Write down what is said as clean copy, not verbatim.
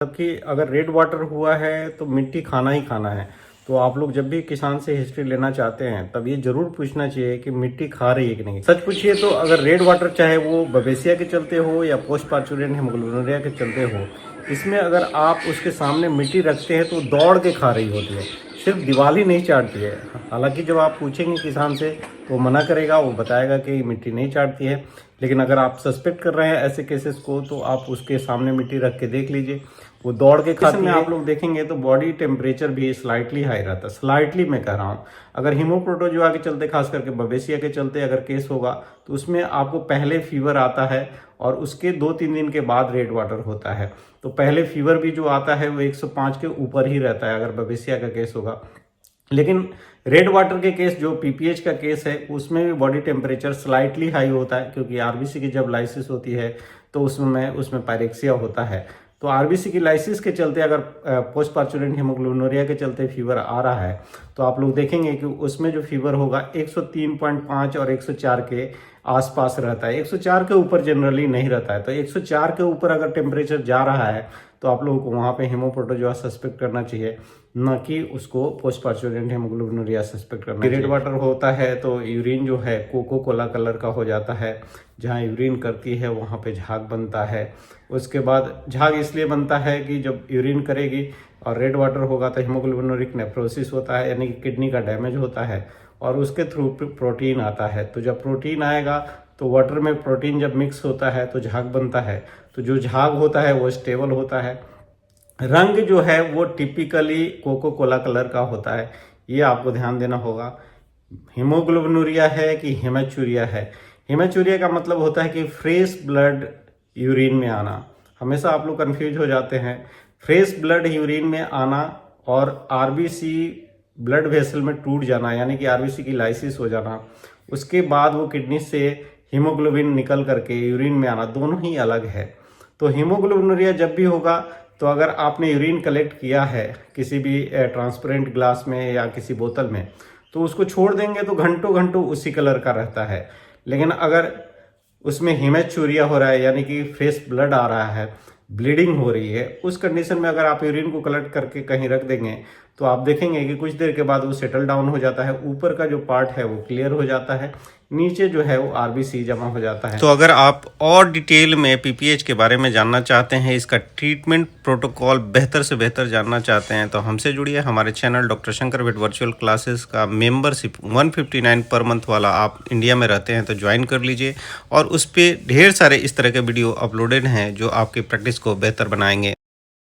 कि अगर red water हुआ है तो मिट्टी खाना ही खाना है। तो आप लोग जब भी किसान से हिस्ट्री लेना चाहते हैं तब ये जरूर पूछना चाहिए कि मिट्टी खा रही है कि नहीं। सच पूछिए तो अगर रेड वाटर चाहे वो बवेसिया के चलते हो या पोस्ट पार्चुरेंट हेमोग्लोबिनुरिया के चलते हो, इसमें अगर आप उसके सामने मिट्टी रखते हैं तो दौड़ के खा रही होती है, सिर्फ दीवार ही नहीं चाटती है। हालांकि जब आप पूछेंगे किसान से तो वो मना करेगा, वो बताएगा कि मिट्टी नहीं चाटती है। लेकिन अगर आप सस्पेक्ट कर रहे हैं ऐसे केसेस को तो आप उसके सामने मिट्टी रख के देख लीजिए, वो दौड़ के खाती है। आप लोग देखेंगे तो बॉडी टेम्परेचर भी स्लाइटली हाई रहता है, स्लाइटली मैं कह रहा हूँ। अगर हीमोप्रोटोजोआ के चलते, खास करके बवेसिया के चलते अगर केस होगा तो उसमें आपको पहले फीवर आता है और उसके 2-3 दिन के बाद रेड वाटर होता है। तो पहले फीवर भी जो आता है वो 105 के ऊपर ही रहता है अगर बवेसिया का केस होगा। लेकिन रेड वाटर के केस जो पीपीएच का केस है उसमें भी बॉडी टेम्परेचर स्लाइटली हाई होता है, क्योंकि आरबीसी की जब लाइसिस होती है तो उसमें पायरेक्सिया होता है। तो आरबीसी की लाइसिस के चलते अगर पोस्ट पार्चुरेंट हेमोग्लोबिनुरिया के चलते फीवर आ रहा है तो आप लोग देखेंगे कि उसमें जो फीवर होगा 103.5 और 104 के आसपास रहता है। 104 के ऊपर जनरली नहीं रहता है। तो 104 के ऊपर अगर टेम्परेचर जा रहा है तो आप लोगों को वहाँ पे हीमोप्रोटोजोआ सस्पेक्ट करना चाहिए, न कि उसको पोस्ट पार्चुरेंट हेमोग्लोबिनुरिया सस्पेक्ट करना चाहिए। रेड वाटर होता है तो यूरिन जो है कोको कोला कलर का हो जाता है। जहाँ यूरिन करती है वहाँ पे झाग बनता है। उसके बाद झाग इसलिए बनता है कि जब यूरिन करेगी और रेड वाटर होगा तो हीमोग्लोबिनुरिक नेफ्रोसिस होता है, यानी कि किडनी का डैमेज होता है और उसके थ्रू प्रोटीन आता है। तो जब प्रोटीन आएगा तो वाटर में प्रोटीन जब मिक्स होता है तो झाग बनता है। तो जो झाग होता है वो स्टेबल होता है। रंग जो है वो टिपिकली कोको कोला कलर का होता है, ये आपको ध्यान देना होगा। हीमोग्लोबिनुरिया है कि हेमाचूरिया है। हेमाचूरिया का मतलब होता है कि फ्रेश ब्लड यूरिन में आना। हमेशा आप लोग कंफ्यूज हो जाते हैं। फ्रेश ब्लड यूरिन में आना और आरबीसी ब्लड वेसल में टूट जाना, यानी कि आरबीसी की लाइसिस हो जाना, उसके बाद वो किडनी से हीमोग्लोबिन निकल करके यूरिन में आना, दोनों ही अलग है। तो हीमोग्लोबिनुरिया जब भी होगा तो अगर आपने यूरिन कलेक्ट किया है किसी भी ट्रांसपेरेंट ग्लास में या किसी बोतल में, तो उसको छोड़ देंगे तो घंटों घंटों उसी कलर का रहता है। लेकिन अगर उसमें हेमाचूरिया हो रहा है, यानी कि फ्रेश ब्लड आ रहा है, ब्लीडिंग हो रही है, उस कंडीशन में अगर आप यूरिन को कलेक्ट करके कहीं रख देंगे तो आप देखेंगे कि कुछ देर के बाद वो सेटल डाउन हो जाता है। ऊपर का जो पार्ट है वो क्लियर हो जाता है, नीचे जो है वो आरबीसी जमा हो जाता है। तो अगर आप और डिटेल में पीपीएच के बारे में जानना चाहते हैं, इसका ट्रीटमेंट प्रोटोकॉल बेहतर से बेहतर जानना चाहते हैं, तो हमसे जुड़िए। हमारे channel doctor Shankar vet virtual classes का मेंबरशिप 159 पर मंथ वाला आप इंडिया में रहते हैं तो ज्वाइन कर लीजिए, और उस पर ढेर सारे इस तरह के वीडियो अपलोडेड हैं जो आपकी प्रैक्टिस को बेहतर बनाएंगे।